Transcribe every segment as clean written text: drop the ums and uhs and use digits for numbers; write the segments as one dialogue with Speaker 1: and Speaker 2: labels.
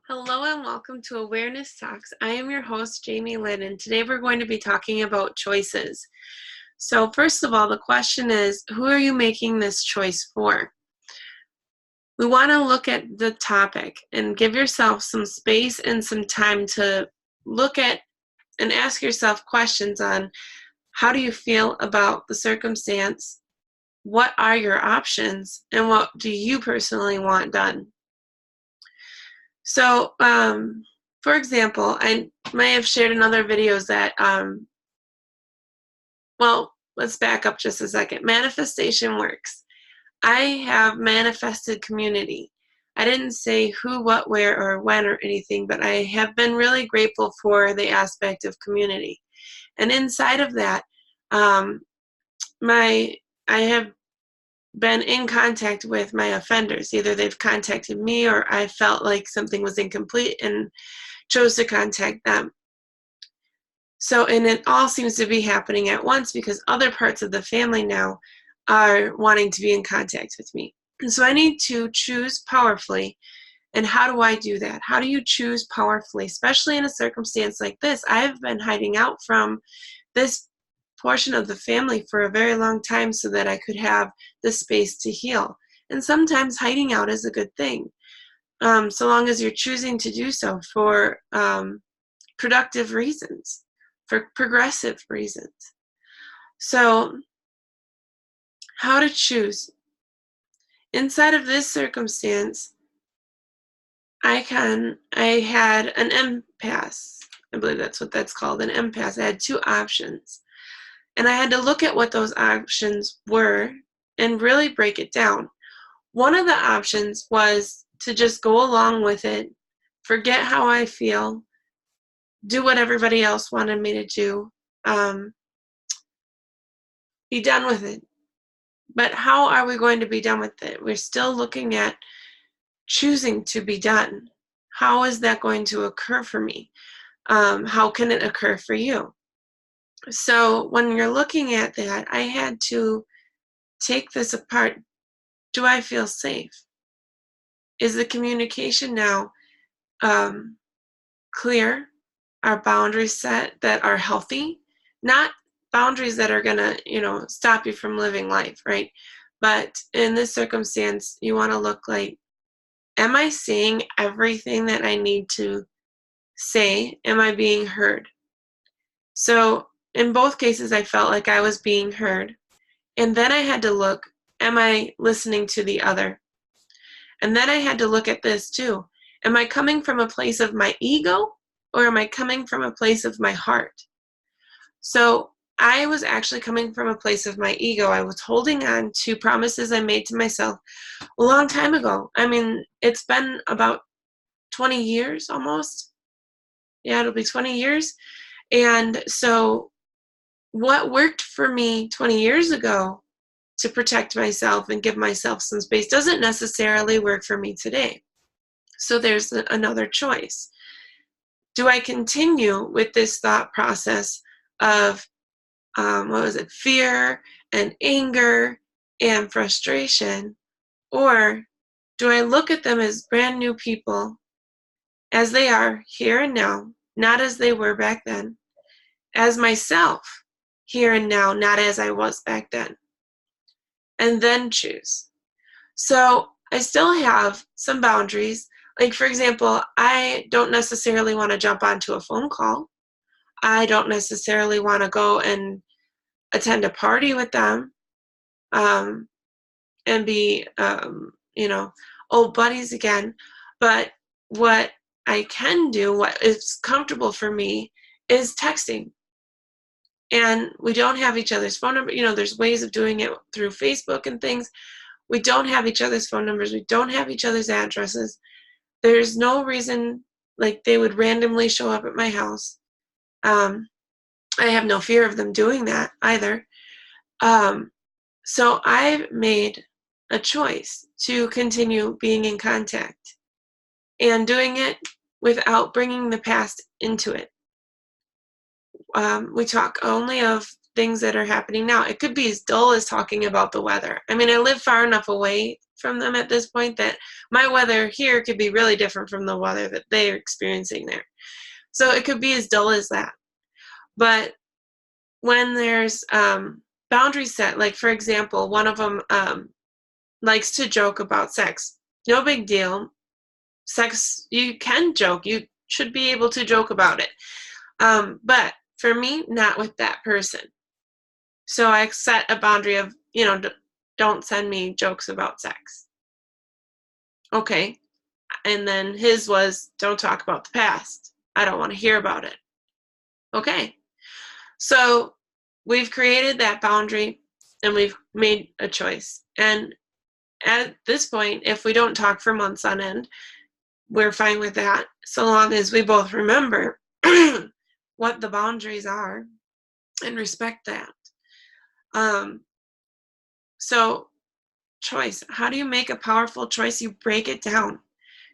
Speaker 1: Hello and welcome to Awareness Talks. I am your host, JamieLynn, and today we're going to be talking about choices. So first of all, the question is, who are you making this choice for? We want to look at the topic and give yourself some space and some time to look at and ask yourself questions on how do you feel about the circumstance, what are your options, and what do you personally want done? So, for example, I may have shared in other videos that, well, let's back up just a second. Manifestation works. I have manifested community. I didn't say who, what, where, or when or anything, but I have been really grateful for the aspect of community. And inside of that, I have been in contact with my offenders. Either they've contacted me or I felt like something was incomplete and chose to contact them. So, and it all seems to be happening at once because other parts of the family now are wanting to be in contact with me. And so I need to choose powerfully. And how do I do that? How do you choose powerfully, especially in a circumstance like this? I've been hiding out from this portion of the family for a very long time so that I could have the space to heal. And sometimes hiding out is a good thing, so long as you're choosing to do so for productive reasons, for progressive reasons. So, how to choose? Inside of this circumstance, I had an impasse. I believe that's what that's called, an impasse. I had two options. And I had to look at what those options were and really break it down. One of the options was to just go along with it, forget how I feel, do what everybody else wanted me to do, be done with it. But how are we going to be done with it? We're still looking at choosing to be done. How is that going to occur for me? How can it occur for you? So when you're looking at that, I had to take this apart. Do I feel safe? Is the communication now clear? Are boundaries set that are healthy? Not boundaries that are going to, stop you from living life, right? But in this circumstance, you want to look like, am I saying everything that I need to say? Am I being heard? So in both cases, I felt like I was being heard. And then I had to look, am I listening to the other? And then I had to look at this too. Am I coming from a place of my ego or am I coming from a place of my heart? So I was actually coming from a place of my ego. I was holding on to promises I made to myself a long time ago. I mean, it's been about 20 years almost. Yeah, it'll be 20 years. And so what worked for me 20 years ago to protect myself and give myself some space doesn't necessarily work for me today. So there's another choice. Do I continue with this thought process of, fear and anger and frustration? Or do I look at them as brand new people, as they are here and now, not as they were back then, as myself here and now, not as I was back then, and then choose? So I still have some boundaries. Like, for example, I don't necessarily want to jump onto a phone call. I don't necessarily want to go and attend a party with them, and be, old buddies again. But what I can do, what is comfortable for me, is texting. And we don't have each other's phone number. There's ways of doing it through Facebook and things. We don't have each other's phone numbers. We don't have each other's addresses. There's no reason like they would randomly show up at my house. I have no fear of them doing that either. So I've made a choice to continue being in contact and doing it without bringing the past into it. We talk only of things that are happening now. It could be as dull as talking about the weather. I mean, I live far enough away from them at this point that my weather here could be really different from the weather that they're experiencing there. So it could be as dull as that. But when there's boundaries set, like for example, one of them likes to joke about sex. No big deal. Sex, you can joke. You should be able to joke about it. But for me, not with that person. So I set a boundary of, don't send me jokes about sex. Okay. And then his was, don't talk about the past. I don't want to hear about it. Okay. So we've created that boundary and we've made a choice. And at this point, if we don't talk for months on end, we're fine with that, so long as we both remember what the boundaries are and respect that. So choice. How do you make a powerful choice? You break it down.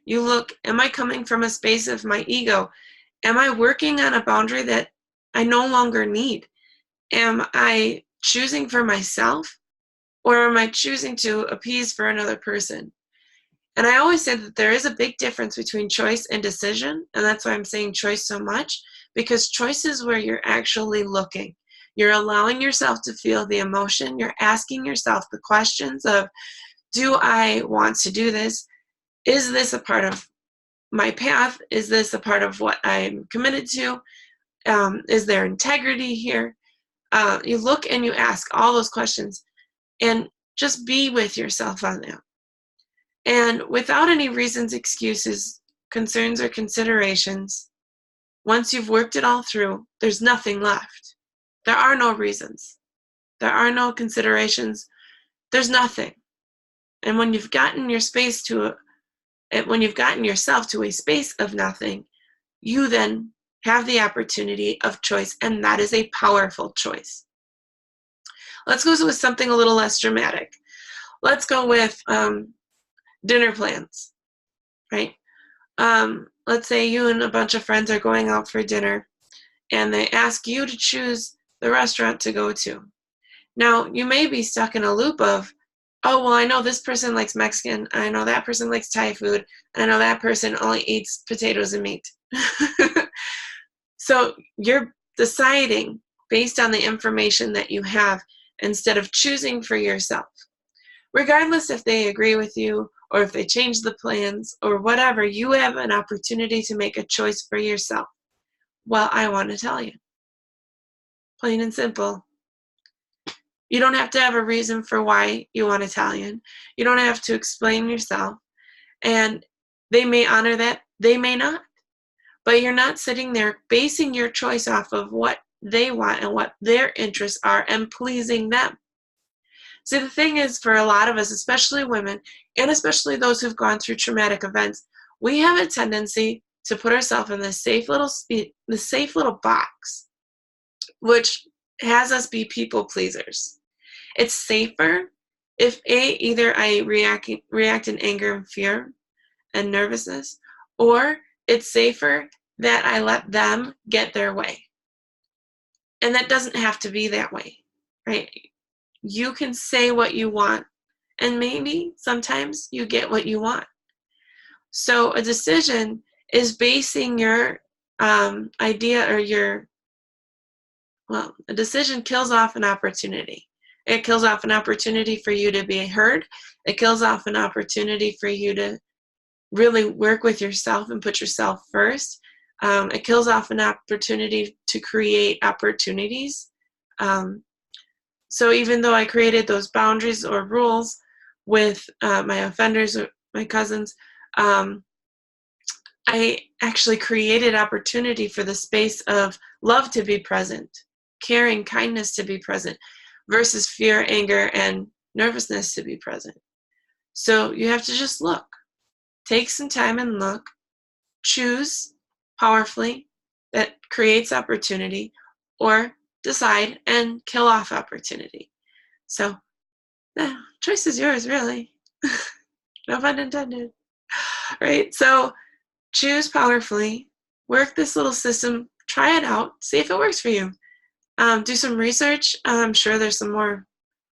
Speaker 1: You look, am I coming from a space of my ego? Am I working on a boundary that I no longer need? Am I choosing for myself, or am I choosing to appease for another person? And I always say that there is a big difference between choice and decision, and that's why I'm saying choice so much, because choice is where you're actually looking. You're allowing yourself to feel the emotion. You're asking yourself the questions of, do I want to do this? Is this a part of my path? Is this a part of what I'm committed to? Is there integrity here? You look and you ask all those questions and just be with yourself on that. And without any reasons, excuses, concerns, or considerations, once you've worked it all through, there's nothing left. There are no reasons. There are no considerations. There's nothing. And when you've gotten yourself to a space of nothing, you then have the opportunity of choice, and that is a powerful choice. Let's go with something a little less dramatic. Let's go with dinner plans, right? Let's say you and a bunch of friends are going out for dinner, and they ask you to choose the restaurant to go to. Now, you may be stuck in a loop of, oh, well, I know this person likes Mexican, I know that person likes Thai food, and I know that person only eats potatoes and meat. So you're deciding based on the information that you have instead of choosing for yourself. Regardless if they agree with you or if they change the plans or whatever, you have an opportunity to make a choice for yourself. Well, I want to tell you. Plain and simple. You don't have to have a reason for why you want Italian. You don't have to explain yourself. And they may honor that, they may not. But you're not sitting there basing your choice off of what they want and what their interests are and pleasing them. See, the thing is, for a lot of us, especially women, and especially those who've gone through traumatic events, we have a tendency to put ourselves in this safe little box, which has us be people pleasers. It's safer if either I react in anger and fear and nervousness, or it's safer that I let them get their way. And that doesn't have to be that way, right? You can say what you want, and maybe sometimes you get what you want. So a decision is basing your idea, or a decision kills off an opportunity. It kills off an opportunity for you to be heard. It kills off an opportunity for you to really work with yourself and put yourself first. It kills off an opportunity to create opportunities. So even though I created those boundaries or rules with my offenders or my cousins, I actually created opportunity for the space of love to be present, caring, kindness to be present, versus fear, anger, and nervousness to be present. So you have to just look. Take some time and look. Choose powerfully that creates opportunity, or decide and kill off opportunity. So the choice is yours, really. No pun intended. Right? So choose powerfully, work this little system, try it out, see if it works for you. Do some research. I'm sure there's some more.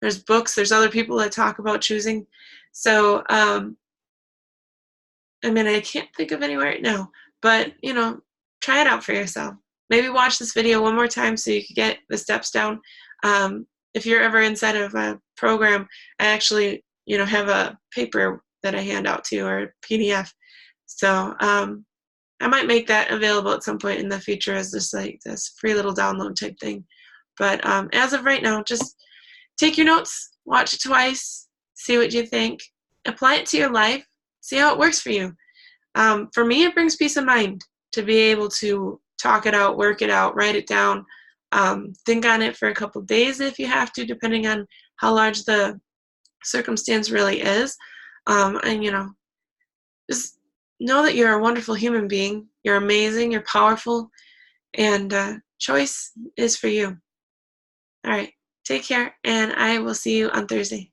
Speaker 1: There's books. There's other people that talk about choosing. So, I mean, I can't think of any right now, but try it out for yourself. Maybe watch this video one more time so you can get the steps down. If you're ever inside of a program, I actually, have a paper that I hand out to you, or a PDF. So I might make that available at some point in the future as just like this free little download type thing. But as of right now, just take your notes, watch it twice, see what you think, apply it to your life, see how it works for you. For me, it brings peace of mind to be able to talk it out, work it out, write it down, think on it for a couple of days if you have to, depending on how large the circumstance really is. And just know that you're a wonderful human being. You're amazing. You're powerful. And choice is for you. All right. Take care, and I will see you on Thursday.